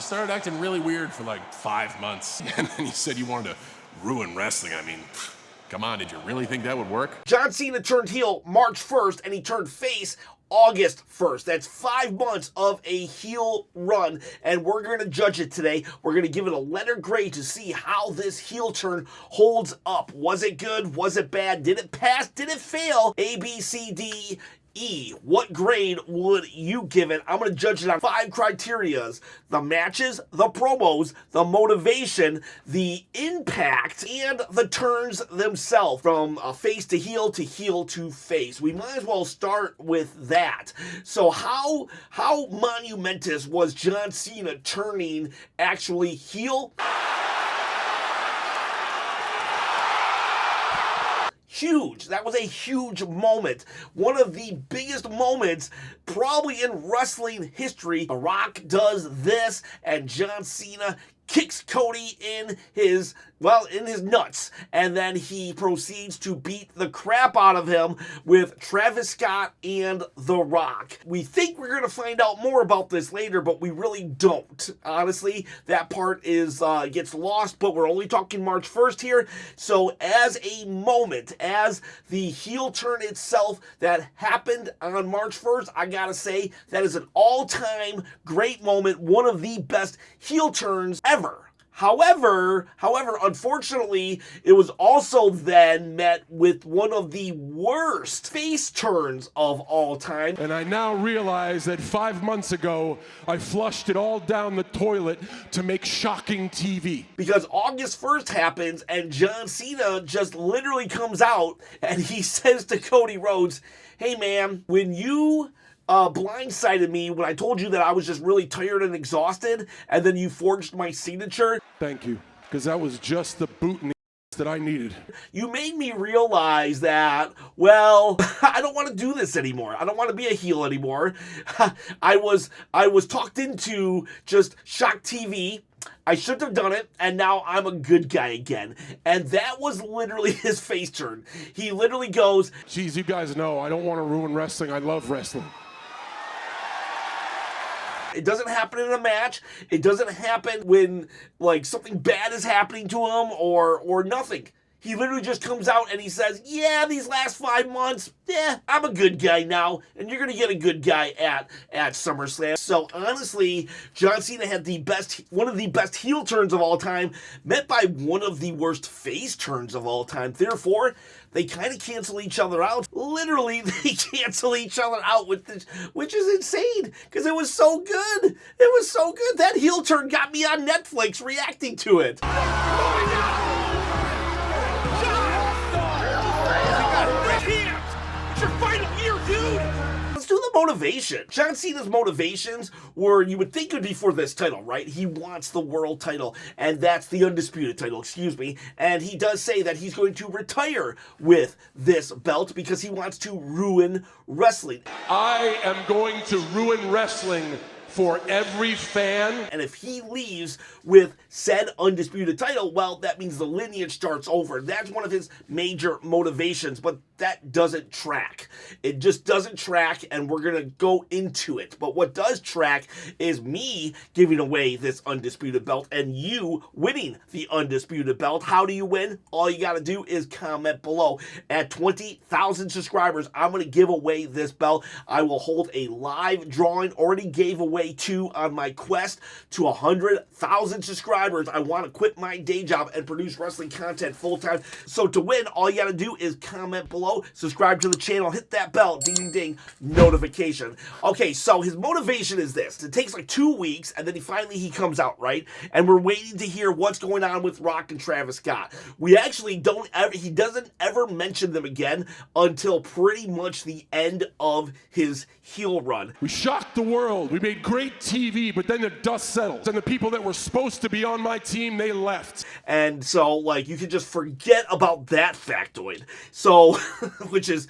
started acting really weird for like 5 months. And then you said you wanted to ruin wrestling. I mean, come on, did you really think that would work? John Cena turned heel March 1st, and he turned face August 1st. That's 5 months of a heel run, and we're going to judge it today. We're going to give it a letter grade to see how this heel turn holds up. Was it good? Was it bad? Did it pass? Did it fail? A, B, C, D, E. What grade would you give it? I'm going to judge it on 5 criterias: the matches, the promos, the motivation, the impact, and the turns themselves, from face to heel to face. We might as well start with that. So how monumentous was John Cena turning actually heel? Huge. That was a huge moment. One of the biggest moments probably in wrestling history. The Rock does this, and John Cena kicks Cody in his nuts, and then he proceeds to beat the crap out of him with Travis Scott and The Rock. We think we're going to find out more about this later, but we really don't. Honestly, that part is gets lost, but we're only talking March 1st here. So as a moment, as the heel turn itself that happened on March 1st, I gotta say that is an all-time great moment, one of the best heel turns ever. However, unfortunately, it was also then met with one of the worst face turns of all time. And I now realize that 5 months ago, I flushed it all down the toilet to make shocking TV. Because August 1st happens, and John Cena just literally comes out, and he says to Cody Rhodes, "Hey man, when you blindsided me when I told you that I was just really tired and exhausted, and then you forged my signature. Thank you, because that was just the boot in the that I needed. You made me realize that, well, I don't want to do this anymore. I don't want to be a heel anymore. I was talked into just shock TV. I shouldn't have done it, and now I'm a good guy again." And that was literally his face turn. He literally goes, "Geez, you guys know I don't want to ruin wrestling. I love wrestling." It doesn't happen in a match. It doesn't happen when like something bad is happening to him or nothing. He literally just comes out and he says, "Yeah, these last 5 months, I'm a good guy now, and you're going to get a good guy at SummerSlam." So honestly, John Cena had one of the best heel turns of all time, met by one of the worst face turns of all time. Therefore, they kind of cancel each other out. Literally, they cancel each other out with this, which is insane, because it was so good. It was so good. That heel turn got me on Netflix reacting to it. Let's do the motivation. John Cena's motivations were, you would think, would be for this title, right? He wants the world title, and that's the undisputed title, excuse me. And he does say that he's going to retire with this belt because he wants to ruin wrestling. I am going to ruin wrestling for every fan. And if he leaves with said undisputed title, well, that means the lineage starts over. That's one of his major motivations, but that doesn't track. It just doesn't track, and we're going to go into it. But what does track is me giving away this undisputed belt and you winning the undisputed belt. How do you win? All you got to do is comment below. At 20,000 subscribers, I'm going to give away this belt. I will hold a live drawing. Already gave away 2 on my quest to 100,000 subscribers. I want to quit my day job and produce wrestling content full-time. So to win, all you got to do is comment below, subscribe to the channel, hit that bell, ding, ding, ding, notification. Okay, so his motivation is this. It takes like 2 weeks, and then he comes out, right? And we're waiting to hear what's going on with Rock and Travis Scott. We actually he doesn't ever mention them again until pretty much the end of his heel run. We shocked the world. We made great TV, but then the dust settled. And the people that were supposed to be on my team, they left. And so, like, you can just forget about that factoid. So, which is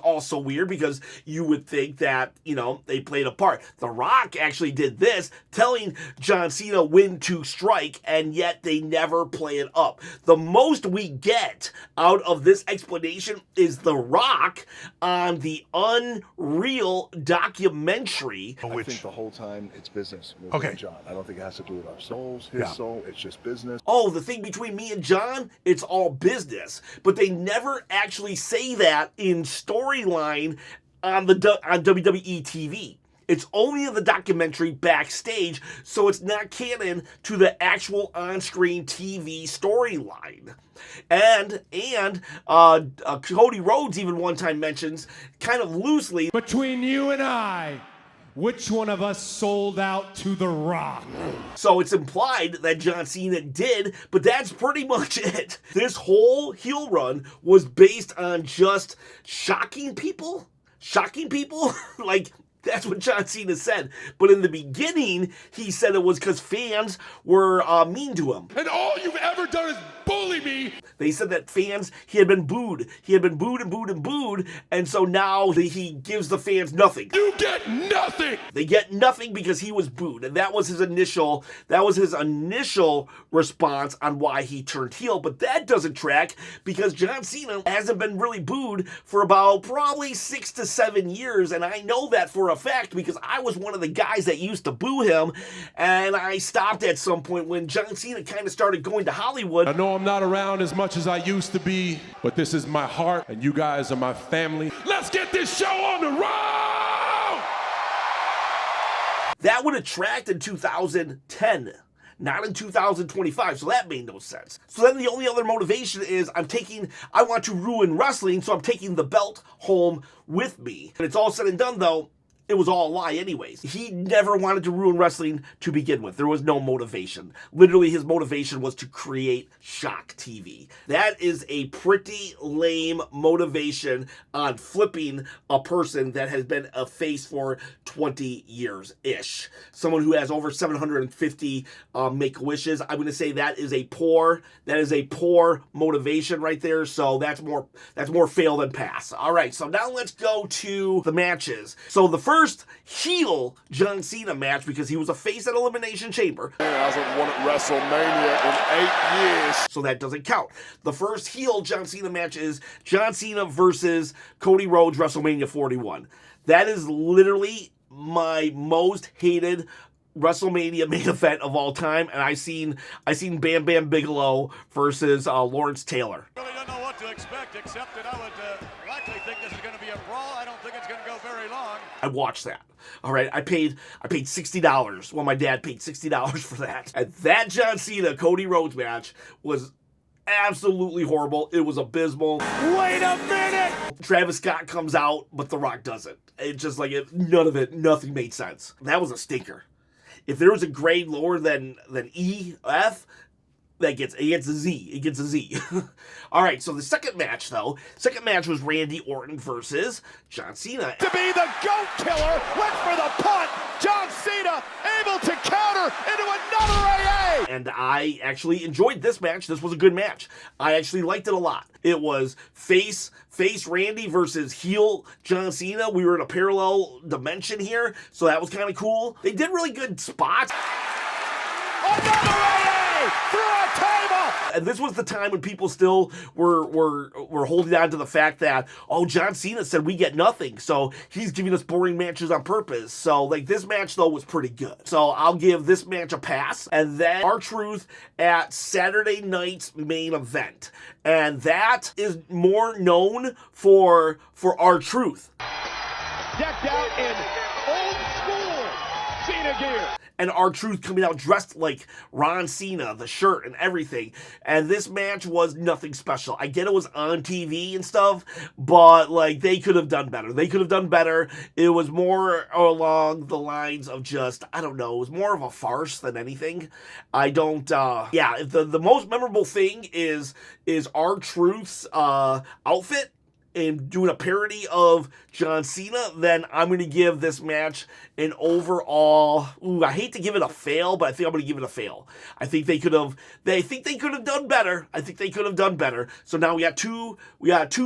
also weird, because you would think that, you know, they played a part. The Rock actually did this, telling John Cena when to strike, and yet they never play it up. The most we get out of this explanation is The Rock on the Unreal documentary. I think the whole time time, it's business with Okay. me and John. I don't think it has to do with our souls, his soul. It's just business. Oh, the thing between me and John, it's all business. But they never actually say that in storyline on WWE TV. It's only in the documentary backstage, so it's not canon to the actual on-screen TV storyline. And Cody Rhodes even one time mentions, kind of loosely, Between you and I, which one of us sold out to The Rock? so it's implied that John Cena did, but that's pretty much it. This whole heel run was based on just shocking people. Like, that's what John Cena said. But in the beginning, he said it was because fans were mean to him. And all you've ever done is bully me. They said that fans, he had been booed. He had been booed and booed and booed. And so now he gives the fans nothing. You get nothing. They get nothing because he was booed. And that was his initial response on why he turned heel. But that doesn't track because John Cena hasn't been really booed for about probably 6 to 7 years. And I know that for a fact because I was one of the guys that used to boo him. And I stopped at some point when John Cena kind of started going to Hollywood. I know I'm not around as much as I used to be, but this is my heart, and you guys are my family. Let's get this show on the road! That would have tracked in 2010, not in 2025, so that made no sense. So then the only other motivation is I want to ruin wrestling, so I'm taking the belt home with me. And it's all said and done, though, it was all a lie anyways. He never wanted to ruin wrestling to begin with. There was no motivation. Literally, his motivation was to create shock TV. That is a pretty lame motivation on flipping a person that has been a face for 20 years-ish. Someone who has over 750 make-wishes. I'm going to say that is a poor motivation right there. So that's more fail than pass. All right, so now let's go to the matches. So the first heel John Cena match, because he was a face at Elimination Chamber. He hasn't won at WrestleMania in 8 years. So that doesn't count. The first heel John Cena match is John Cena versus Cody Rhodes, WrestleMania 41. That is literally my most hated WrestleMania main event of all time, and I seen Bam Bam Bigelow versus Lawrence Taylor. Really don't know what to expect, except that I would likely think this is going to be a brawl. I don't think it's going to go very long. I watched that. All right, I paid $60. Well, my dad paid $60 for that. And that John Cena Cody Rhodes match was absolutely horrible. It was abysmal. Wait a minute! Travis Scott comes out, but The Rock doesn't. It just like nothing made sense. That was a stinker. If there was a grade lower than E, F, it gets a Z. It gets a Z. All right, so the second match was Randy Orton versus John Cena. To be the goat killer, went for the punt. John Cena able to counter into another AA. And I actually enjoyed this match. This was a good match. I actually liked it a lot. It was face Randy versus heel John Cena. We were in a parallel dimension here, so that was kind of cool. They did really good spots. Another AA through a table. And this was the time when people still were holding on to the fact that, oh, John Cena said we get nothing, so he's giving us boring matches on purpose. So, like, this match, though, was pretty good. So I'll give this match a pass. And then R-Truth at Saturday night's main event. And that is more known for R-Truth. Decked out in old school Cena gear. And R-Truth coming out dressed like Ron Cena, the shirt and everything. And this match was nothing special. I get it was on TV and stuff, but like they could have done better. It was more along the lines of just, I don't know, it was more of a farce than anything. The most memorable thing is R-Truth's outfit and doing a parody of John Cena, then I'm going to give this match an overall, I hate to give it a fail, but I think I'm going to give it a fail. I think they could have done better. So now we got two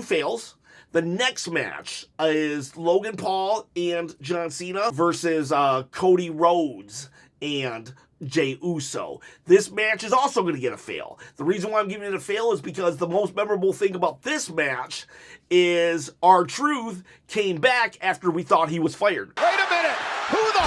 fails. The next match is Logan Paul and John Cena versus Cody Rhodes and Jey Uso. This match is also going to get a fail. The reason why I'm giving it a fail is because the most memorable thing about this match is R-Truth came back after we thought he was fired. Wait a minute. Who the?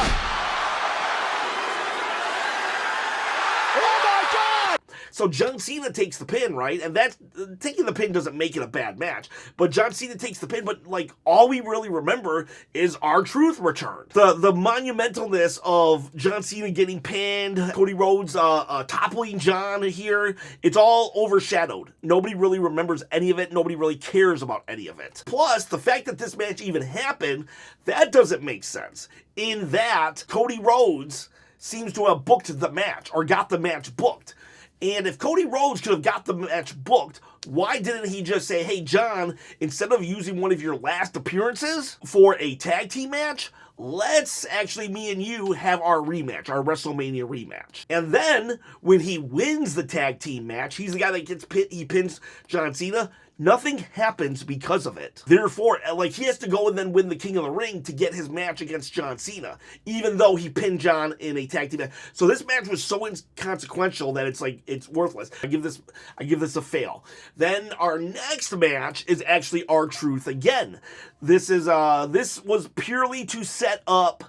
So John Cena takes the pin, right? And that's taking the pin doesn't make it a bad match. But John Cena takes the pin, but like all we really remember is R-Truth return. The monumentalness of John Cena getting pinned, Cody Rhodes toppling John here, it's all overshadowed. Nobody really remembers any of it. Nobody really cares about any of it. Plus, the fact that this match even happened, that doesn't make sense. In that, Cody Rhodes seems to have booked the match or got the match booked. And if Cody Rhodes could have got the match booked, why didn't he just say, hey, John, instead of using one of your last appearances for a tag team match, let's actually, me and you, have our rematch, our WrestleMania rematch. And then, when he wins the tag team match, he's the guy that gets pinned, he pins John Cena. Nothing happens because of it. Therefore, like, he has to go and then win the King of the Ring to get his match against John Cena, even though he pinned John in a tag team match. So this match was so inconsequential that it's like, it's worthless. I give this a fail. Then our next match is actually R-Truth again. This was purely to set up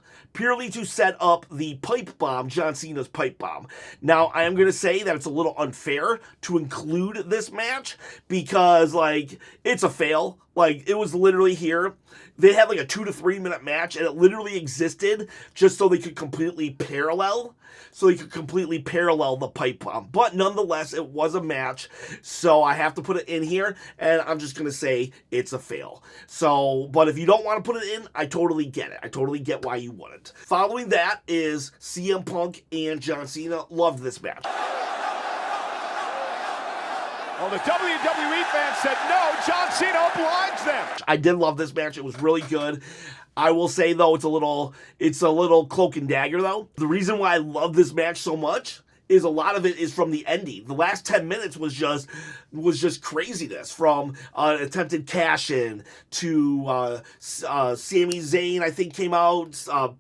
the pipe bomb, John Cena's pipe bomb. Now, I am going to say that it's a little unfair to include this match because, like, it's a fail. Like, it was literally here. They had like a 2 to 3 minute match, and it literally existed just so they could completely parallel. The pipe bomb. But nonetheless, it was a match, so I have to put it in here, and I'm just going to say it's a fail. So, but if you don't want to put it in, I totally get it. I totally get why you wouldn't. Following that is CM Punk and John Cena. Loved this match. Well, the WWE fans said no. John Cena obliged them. I did love this match. It was really good. I will say, though, it's a little cloak and dagger, though. The reason why I love this match so much is a lot of it is from the ending. The last 10 minutes was just craziness, from attempted cash-in to Sami Zayn, I think, came out.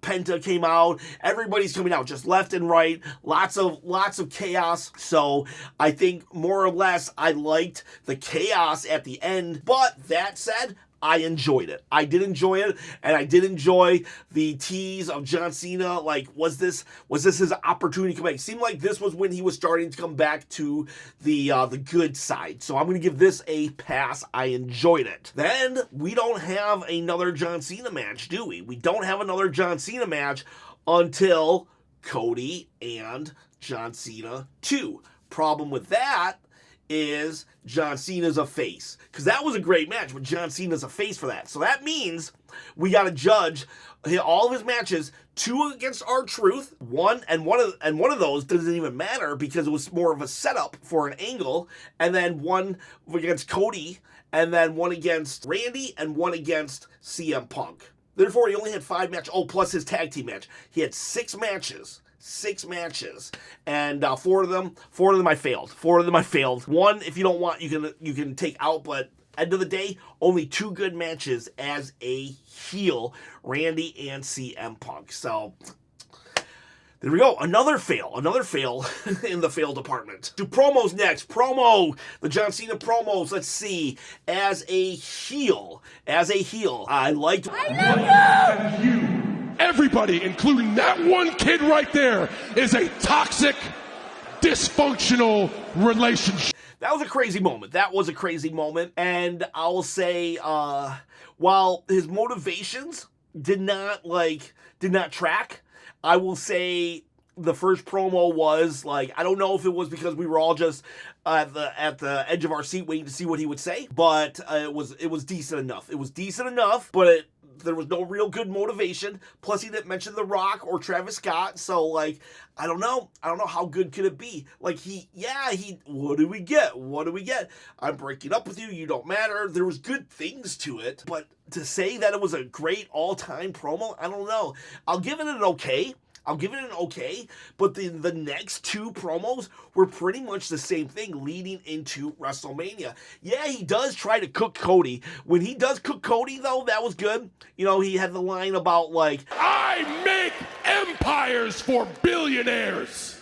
Penta came out. Everybody's coming out, just left and right. Lots of chaos. So I think more or less I liked the chaos at the end. But that said, I enjoyed it. I did enjoy it, and I did enjoy the tease of John Cena. Like, was this his opportunity to come back? It seemed like this was when he was starting to come back to the good side. So I'm going to give this a pass. I enjoyed it. Then we don't have another John Cena match, do we? We don't have another John Cena match until Cody and John Cena 2. Problem with that is John Cena's a face. Because that was a great match, but John Cena's a face for that. So that means we got to judge all of his matches, 2 against R-Truth, one of those doesn't even matter because it was more of a setup for an angle, and then 1 against Cody, and then 1 against Randy, and 1 against CM Punk. Therefore, he only had 5 matches. Oh, plus his tag team match. He had 6 matches. 6 matches, and 4 of them I failed. 4 of them I failed. 1, if you don't want, you can take out, but end of the day, only 2 good matches as a heel, Randy and CM Punk. So there we go. Another fail in the fail department. Do promos next. The John Cena promos. Let's see. As a heel, I liked. I love you. Everybody, including that one kid right there, is a toxic, dysfunctional relationship. That was a crazy moment. And I'll say, while his motivations did not track, I will say the first promo was like, I don't know if it was because we were all just at the edge of our seat waiting to see what he would say, but it was decent enough. But there was no real good motivation. Plus, he didn't mention The Rock or Travis Scott. So, like, I don't know how good could it be. Like, what do we get? I'm breaking up with you. You don't matter. There was good things to it. But to say that it was a great all-time promo, I don't know. I'll give it an okay. But the next 2 promos were pretty much the same thing leading into WrestleMania. Yeah, he does try to cook Cody. When he does cook Cody, though, that was good. You know, he had the line about, like, I make empires for billionaires.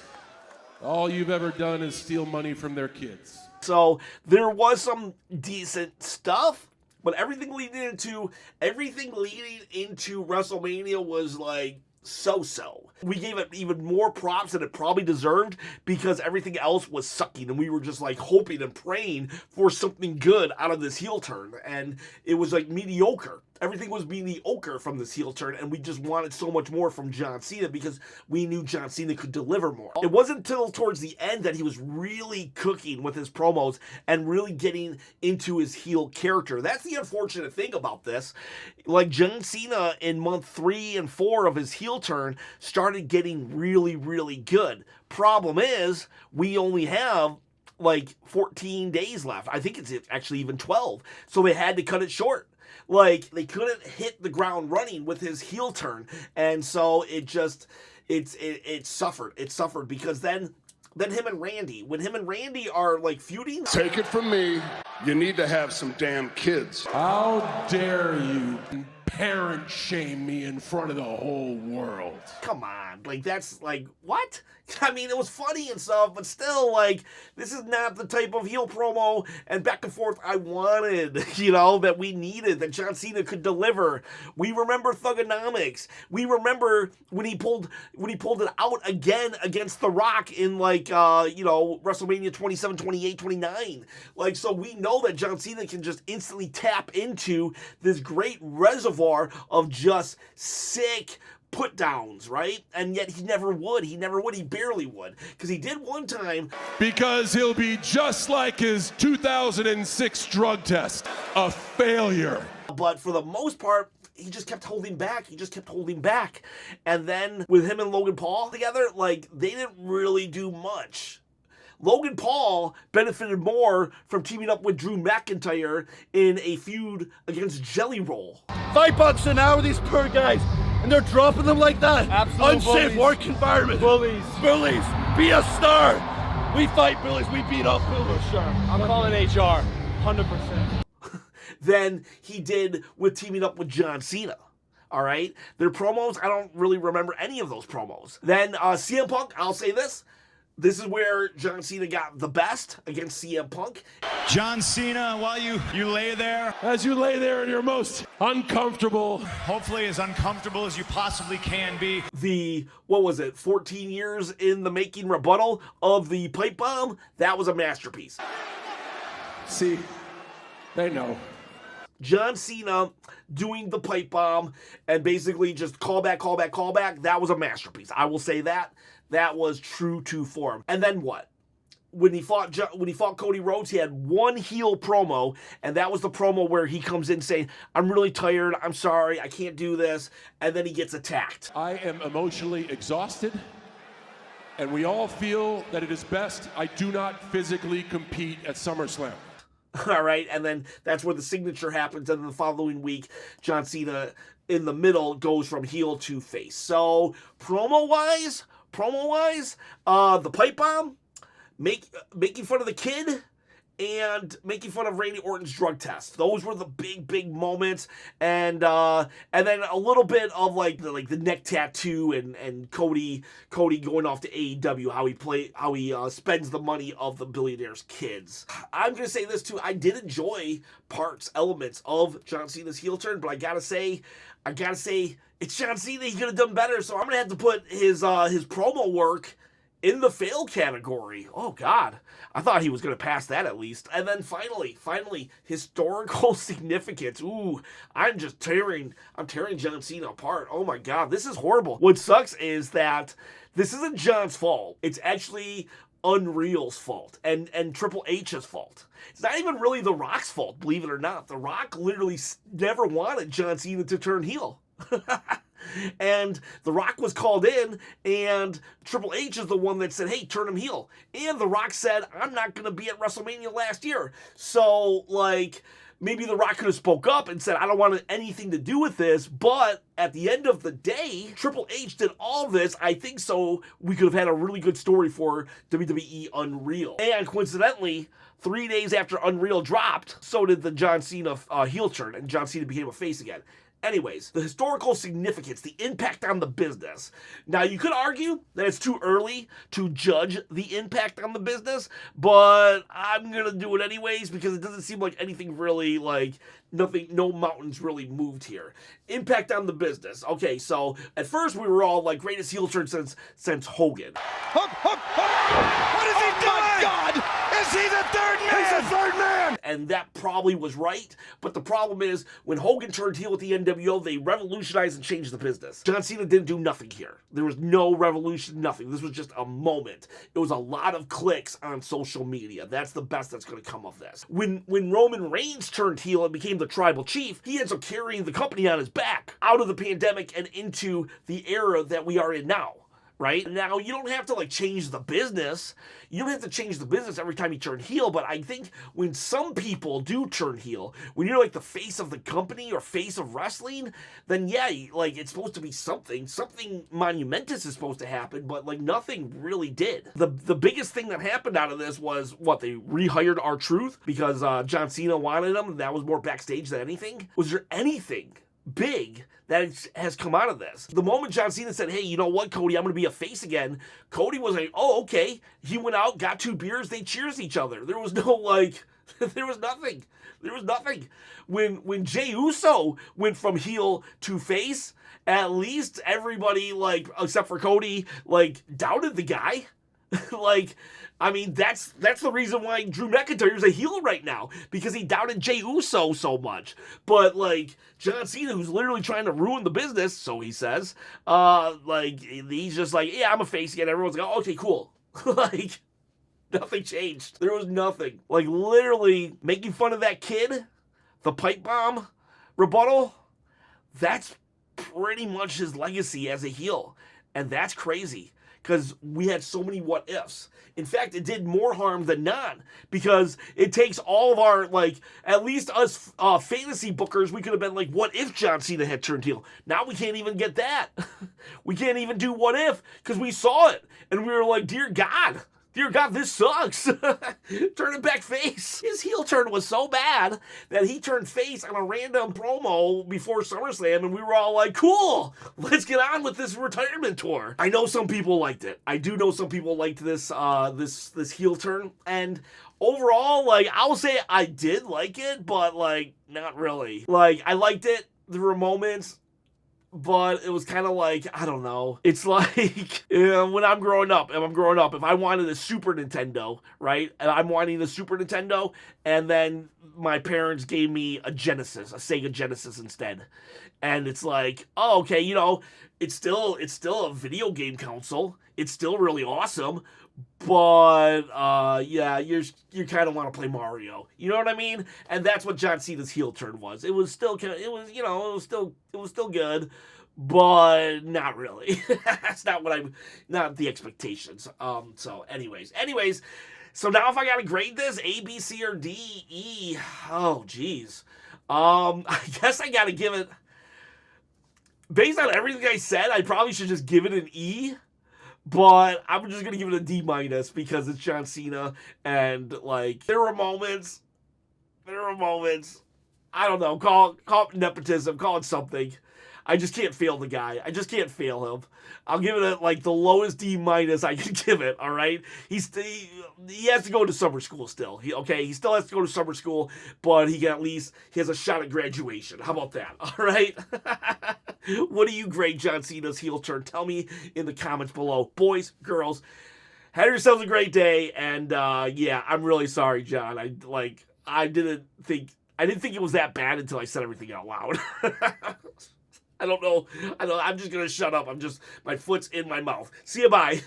All you've ever done is steal money from their kids. So there was some decent stuff, but everything leading into WrestleMania was like so-so. We gave it even more props than it probably deserved because everything else was sucking and we were just like hoping and praying for something good out of this heel turn, and it was like mediocre. Everything was mediocre from this heel turn, and we just wanted so much more from John Cena because we knew John Cena could deliver more. It wasn't until towards the end that he was really cooking with his promos and really getting into his heel character. That's the unfortunate thing about this. Like, John Cena in month 3 and 4 of his heel turn started getting really, really good. Problem is, we only have like 14 days left. I think it's actually even 12. So they had to cut it short. Like, they couldn't hit the ground running with his heel turn. And so it suffered. It suffered because then him and Randy, when him and Randy are like feuding. Take it from me, you need to have some damn kids. How dare you parent shame me in front of the whole world? Come on, like, that's like, what? I mean, it was funny and stuff, but still, like, this is not the type of heel promo and back and forth I wanted, you know, that we needed, that John Cena could deliver. We remember Thugonomics. We remember when he pulled it out again against The Rock in, like, WrestleMania 27, 28, 29. Like, so we know that John Cena can just instantly tap into this great reservoir of just sick put downs, right? And yet he never would. He barely would. Because he did one time. Because he'll be just like his 2006 drug test, a failure. But for the most part, he just kept holding back. And then with him and Logan Paul together, like, they didn't really do much. Logan Paul benefited more from teaming up with Drew McIntyre in a feud against Jelly Roll. $5 an hour, these poor guys, and they're dropping them like that. Absolute Unsafe bullies. work environment. Bullies. Bullies. Be a star. We fight bullies. We beat up bullies. Sure. I'm calling HR. 100%. Than he did with teaming up with John Cena. All right? Their promos, I don't really remember any of those promos. Then CM Punk, I'll say this. This is where John Cena got the best against CM Punk. John Cena, while you lay there. As you lay there in your most uncomfortable, Hopefully as uncomfortable as you possibly can be. The, 14 years in the making rebuttal of the pipe bomb, that was a masterpiece. see, they know. John Cena doing the pipe bomb and basically just callback, that was a masterpiece. I will say that. That was true to form. And then what? When he fought Cody Rhodes, he had one heel promo, and that was the promo where he comes in saying, "I'm really tired, I'm sorry, I can't do this," and then he gets attacked. I am emotionally exhausted, and we all feel that it is best I do not physically compete at SummerSlam. All right, and then that's where the signature happens, and then the following week, John Cena in the middle goes from heel to face. So promo-wise, the pipe bomb, making fun of the kid, and making fun of Randy Orton's drug test. Those were the big moments, and then a little bit of like the neck tattoo and Cody going off to AEW, how he spends the money of the billionaire's kids. I'm gonna say this too. I did enjoy elements of John Cena's heel turn, but I gotta say, it's John Cena. He could have done better. So I'm gonna have to put his promo work in the fail category. Oh God, I thought he was gonna pass that at least. And then finally, historical significance. Ooh, I'm tearing John Cena apart. Oh my God, this is horrible. What sucks is that this isn't John's fault. It's actually Unreal's fault and Triple H's fault. It's not even really The Rock's fault, believe it or not. The Rock literally never wanted John Cena to turn heel. And The Rock was called in, and Triple H is the one that said, "Hey, turn him heel." And The Rock said, "I'm not going to be at WrestleMania last year." So, like, maybe The Rock could have spoke up and said, "I don't want anything to do with this," but at the end of the day, Triple H did all this, I think, so we could have had a really good story for WWE Unreal. And coincidentally, 3 days after Unreal dropped, so did the John Cena heel turn, and John Cena became a face again. Anyways, the historical significance, the impact on the business. Now, you could argue that it's too early to judge the impact on the business, but I'm going to do it anyways because it doesn't seem like anything really, like, no mountains really moved here. Impact on the business. Okay, so at first we were all like, greatest heel turn since Hogan. Hook, hook, hook! What is he doing? My God! Is he the third man? He's the third man! And that probably was right, but the problem is, when Hogan turned heel with the NWO, they revolutionized and changed the business. John Cena didn't do nothing here. There was no revolution, nothing. This was just a moment. It was a lot of clicks on social media. That's the best that's going to come of this. When Roman Reigns turned heel and became the tribal chief, he ends up carrying the company on his back out of the pandemic and into the era that we are in now. Right? Now, you don't have to, like, change the business. You don't have to change the business every time you turn heel, but I think when some people do turn heel, when you're, like, the face of the company or face of wrestling, then, yeah, like, it's supposed to be something. Something monumentous is supposed to happen, but, like, nothing really did. The biggest thing that happened out of this was, what, they rehired R-Truth because John Cena wanted him, and that was more backstage than anything? Was there anything big that has come out of this? The moment John Cena said, hey, you know what, Cody, I'm going to be a face again, Cody was like, oh, okay. He went out, got 2 beers, they cheers each other. There was no, like, there was nothing. There was nothing. When Jey Uso went from heel to face, at least everybody, like, except for Cody, like, doubted the guy. Like, I mean, that's the reason why Drew McIntyre is a heel right now, because he doubted Jey Uso so much. But, like, John Cena, who's literally trying to ruin the business, so he says, like, he's just like, yeah, I'm a face again. Everyone's like, oh, okay, cool. Like, nothing changed. There was nothing. Like, literally making fun of that kid, the pipe bomb rebuttal, that's pretty much his legacy as a heel. And that's crazy, because we had so many what ifs. In fact, it did more harm than not, because it takes all of our, like, at least us fantasy bookers, we could have been like, what if John Cena had turned heel? Now we can't even get that. We can't even do what if, because we saw it, and we were like, dear God, this sucks. Turn it back face. His heel turn was so bad that he turned face on a random promo before SummerSlam, and we were all like, cool, let's get on with this retirement tour. I know some people liked it. I do know some people liked this this heel turn, and overall, like, I'll say I did like it, but, like, not really. Like, I liked it. There were moments, but it was kind of like, I don't know. It's like, when I'm growing up, if I wanted a Super Nintendo, right? And I'm wanting a Super Nintendo, and then my parents gave me a Sega Genesis instead. And it's like, oh, okay, you know, it's still a video game console. It's still really awesome. But, yeah, you kind of want to play Mario. You know what I mean? And that's what John Cena's heel turn was. It was still good, but not really. That's not the expectations. So anyways, so now if I gotta grade this, A, B, C, or D, E, oh, geez. I guess I gotta give it, based on everything I said, I probably should just give it an E. But I'm just going to give it a D- because it's John Cena, and, like, there were moments, I don't know, call it nepotism, call it something. I just can't fail the guy. I just can't fail him. I'll give it like the lowest D- I can give it, all right? He has to go to summer school still. He still has to go to summer school, but he has a shot at graduation. How about that, all right? What do you grade John Cena's heel turn? Tell me in the comments below. Boys, girls, have yourselves a great day, and yeah, I'm really sorry, John. I didn't think it was that bad until I said everything out loud. I don't know. I'm just going to shut up. My foot's in my mouth. See you, bye.